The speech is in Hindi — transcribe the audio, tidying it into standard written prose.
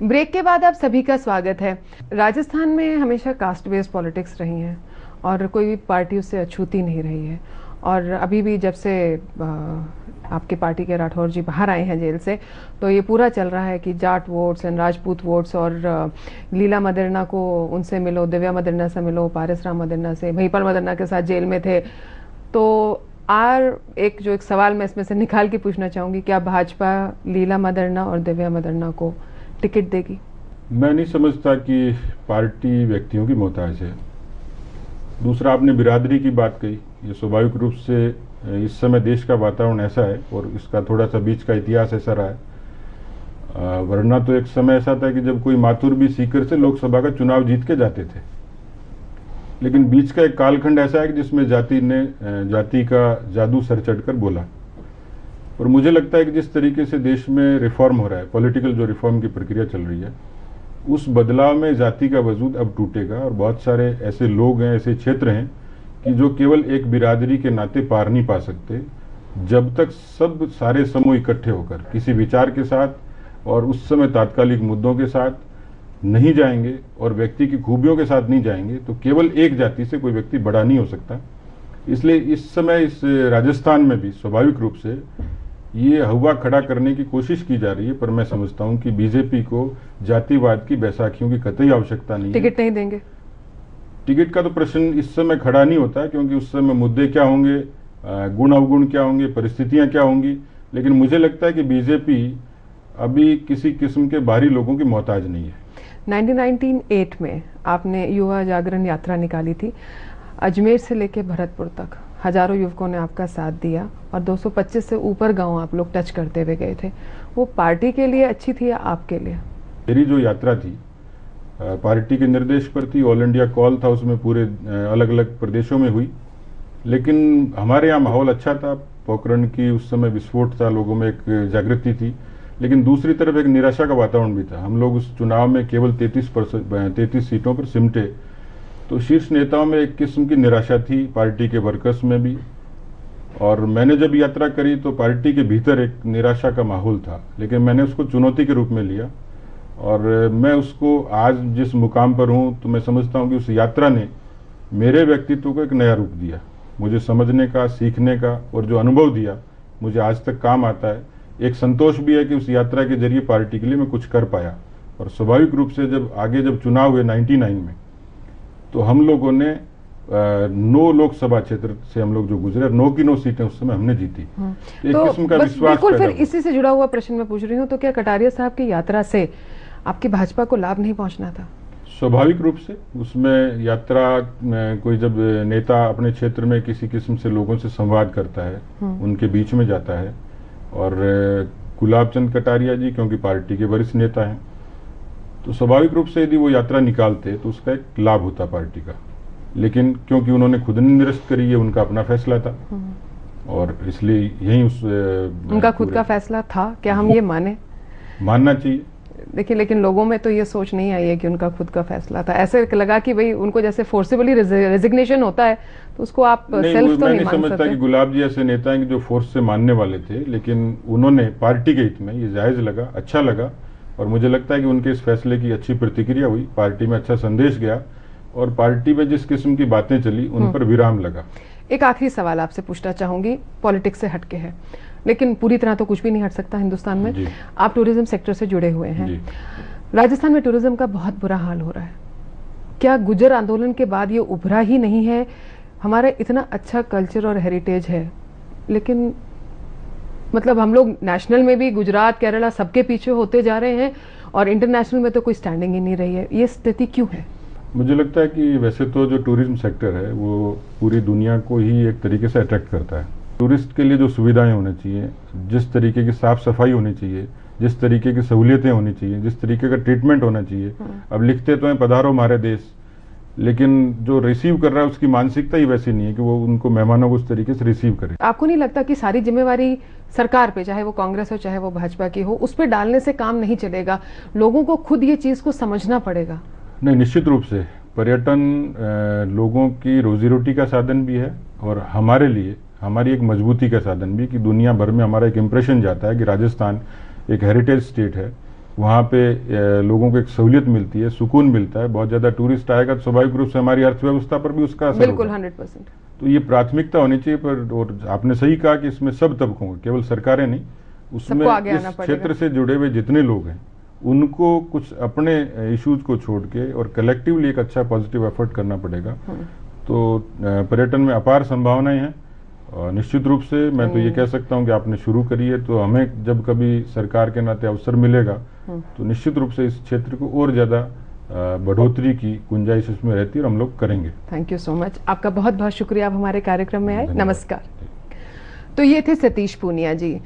ब्रेक के बाद आप सभी का स्वागत है। राजस्थान में हमेशा कास्ट बेस्ड पॉलिटिक्स रही हैं और कोई भी पार्टी उससे अछूती नहीं रही है। और अभी भी जब से आपके पार्टी के राठौर जी बाहर आए हैं जेल से, तो ये पूरा चल रहा है कि Jat votes and Rajput votes, और लीला मदरना को उनसे मिलो, दिव्या मदरना से मिलो, पारस राम मदरना से, महिपाल मदरना के साथ जेल में थे। तो एक सवाल मैं इसमें से निकाल के पूछना चाहूंगी, क्या भाजपा लीला मदरना और दिव्या मदरना को टिकट देगी? मैं नहीं समझता कि पार्टी व्यक्तियों की मोहताज है। दूसरा, आपने बिरादरी की बात कही। ये स्वाभाविक रूप से इस समय देश का वातावरण ऐसा है और इसका थोड़ा सा बीच का इतिहास ऐसा रहा है। वरना तो एक समय ऐसा था कि जब कोई माथुर भी सीकर से लोकसभा का चुनाव जीत के जाते थे। लेकिन बीच का एक कालखंड ऐसा है कि जिसमें जाति का जादू सर चढ़कर बोला। और मुझे लगता है कि जिस तरीके से देश में रिफॉर्म हो रहा है, पॉलिटिकल जो रिफॉर्म की प्रक्रिया चल रही है, उस बदलाव में जाति का वजूद अब टूटेगा। और बहुत सारे ऐसे लोग हैं, ऐसे क्षेत्र हैं कि जो केवल एक बिरादरी के नाते पार नहीं पा सकते जब तक सब सारे समूह इकट्ठे होकर किसी विचार के साथ और उस समय तात्कालिक मुद्दों के साथ नहीं जाएंगे और व्यक्ति की खूबियों के साथ नहीं जाएंगे, तो केवल एक जाति से कोई व्यक्ति बड़ा नहीं हो सकता। इसलिए इस समय इस राजस्थान में भी स्वाभाविक रूप से ये हवा खड़ा करने की कोशिश की जा रही है। पर मैं समझता हूं कि बीजेपी को जातिवाद की बैसाखियों की कतई आवश्यकता नहीं है। टिकट नहीं देंगे? टिकट का तो प्रश्न इस समय खड़ा नहीं होता, क्योंकि उस समय मुद्दे क्या होंगे, गुण अवगुण क्या होंगे, परिस्थितियां क्या होंगी। लेकिन मुझे लगता है कि बीजेपी अभी किसी किस्म के बाहरी लोगों की मोहताज नहीं है। 1998 में आपने युवा जागरण यात्रा निकाली थी। अजमेर से लेकर भरतपुर तक हजारों युवकों ने आपका साथ दिया और 225 से ऊपर गांव आप लोग टच करते हुए गए थे। वो पार्टी के लिए अच्छी थी या आपके लिए? मेरी जो यात्रा थी पार्टी के निर्देश पर थी। ऑल इंडिया कॉल था, उसमें पूरे अलग अलग प्रदेशों में हुई। लेकिन हमारे यहाँ माहौल अच्छा था। पोखरण की उस समय विस्फोट था, लोगों में एक जागृति थी। लेकिन दूसरी तरफ एक निराशा का वातावरण भी था। हम लोग उस चुनाव में केवल 33 सीटों पर सिमटे। तो शीर्ष नेताओं में एक किस्म की निराशा थी, पार्टी के वर्कर्स में भी। और मैंने जब यात्रा करी तो पार्टी के भीतर एक निराशा का माहौल था, लेकिन मैंने उसको चुनौती के रूप में लिया। और मैं उसको आज जिस मुकाम पर हूं, तो मैं समझता हूं कि उस यात्रा ने मेरे व्यक्तित्व को एक नया रूप दिया, मुझे समझने का, सीखने का। और जो अनुभव दिया मुझे आज तक काम आता है। एक संतोष भी है कि उस यात्रा के जरिए पार्टी के लिए मैं कुछ कर पाया। और स्वाभाविक रूप से जब चुनाव हुए 99 में, तो हम लोगों ने 9 लोकसभा क्षेत्र से हम लोग जो गुजरे, 9 की 9 सीटें उस समय हमने जीती। एक तो किस्म का विश्वास बिल्कुल फिर इसी से जुड़ा हुआ प्रश्न मैं पूछ रही हूँ, तो क्या कटारिया साहब की यात्रा से आपकी भाजपा को लाभ नहीं पहुंचना था? स्वाभाविक रूप से उसमें यात्रा में कोई जब नेता अपने क्षेत्र में किसी किस्म से लोगों से संवाद करता है, उनके बीच में जाता है। और गुलाब चंद कटारिया जी क्योंकि पार्टी के वरिष्ठ नेता हैं, तो स्वाभाविक रूप से यदि वो यात्रा निकालते तो उसका एक लाभ होता पार्टी का। लेकिन क्योंकि उन्होंने खुद निरस्त करी, ये उनका अपना फैसला था। और इसलिए यही उनका खुद का फैसला था, क्या हम ये मानना चाहिए? देखिए, लेकिन लोगों में तो ये सोच नहीं आई है कि उनका खुद का फैसला था। ऐसे लगा कि भाई उनको जैसे फोर्सिबली रेजिग्नेशन होता है, तो उसको आप सेल्फ तो नहीं मान समझता सकते। कि गुलाब जी ऐसे नेता हैं कि जो फोर्स से मानने वाले थे, लेकिन उन्होंने पार्टी के हित में ये जायज लगा, अच्छा लगा। और मुझे लगता है कि उनके इस फैसले की अच्छी प्रतिक्रिया हुई, पार्टी में अच्छा संदेश गया और पार्टी में जिस किस्म की बातें चली उन पर विराम लगा। एक आखिरी सवाल आपसे पूछना चाहूंगी, पॉलिटिक्स से हटके है, लेकिन पूरी तरह तो कुछ भी नहीं हट सकता हिंदुस्तान में। आप टूरिज्म सेक्टर से जुड़े हुए हैं। राजस्थान में टूरिज्म का बहुत बुरा हाल हो रहा है। क्या गुर्जर आंदोलन के बाद ये उभरा ही नहीं है? हमारा इतना अच्छा कल्चर और हेरिटेज है, लेकिन मतलब हम लोग नेशनल में भी गुजरात, केरला सबके पीछे होते जा रहे हैं और इंटरनेशनल में तो कोई स्टैंडिंग ही नहीं रही है। ये स्थिति क्यों है? मुझे लगता है कि वैसे तो जो टूरिज्म सेक्टर है वो पूरी दुनिया को ही एक तरीके से अट्रैक्ट करता है। टूरिस्ट के लिए जो सुविधाएं होनी चाहिए, जिस तरीके की साफ सफाई होनी चाहिए, जिस तरीके की सहूलियतें होनी चाहिए, जिस तरीके का ट्रीटमेंट होना चाहिए। अब लिखते तो हैं पधारो हमारे देश, लेकिन जो रिसीव कर रहा है उसकी मानसिकता ही वैसी नहीं है कि वो उनको मेहमानों को उस तरीके से रिसीव करे। आपको नहीं लगता कि सारी जिम्मेवारी सरकार पे, चाहे वो कांग्रेस हो चाहे वो भाजपा की हो, उस पर डालने से काम नहीं चलेगा? लोगों को खुद ये चीज को समझना पड़ेगा। नहीं, निश्चित रूप से पर्यटन लोगों की रोजी रोटी का साधन भी है और हमारे लिए हमारी एक मजबूती का साधन भी, कि दुनिया भर में हमारा एक इम्प्रेशन जाता है कि राजस्थान एक हेरिटेज स्टेट है वहाँ पे लोगों को एक सहूलियत मिलती है, सुकून मिलता है। बहुत ज़्यादा टूरिस्ट आएगा तो स्वाभाविक रूप से हमारी अर्थव्यवस्था पर भी उसका असर बिल्कुल होगा। 100%। तो ये प्राथमिकता होनी चाहिए। पर और आपने सही कहा कि इसमें सब तबकों को, केवल सरकारें नहीं, उसमें सबको आगे इस आना पड़ेगा। क्षेत्र से जुड़े हुए जितने लोग हैं उनको कुछ अपने इश्यूज को छोड़ के और कलेक्टिवली एक अच्छा पॉजिटिव एफर्ट करना पड़ेगा। तो पर्यटन में अपार संभावनाएं हैं। और निश्चित रूप से मैं तो ये कह सकता हूँ कि आपने शुरू करी है, तो हमें जब कभी सरकार के नाते अवसर मिलेगा तो निश्चित रूप से इस क्षेत्र को और ज्यादा बढ़ोतरी की गुंजाइश इसमें रहती है और हम लोग करेंगे। थैंक यू सो मच, आपका बहुत बहुत शुक्रिया आप हमारे कार्यक्रम में आए। धन्यवाद। नमस्कार। तो ये थे सतीश पूनिया जी।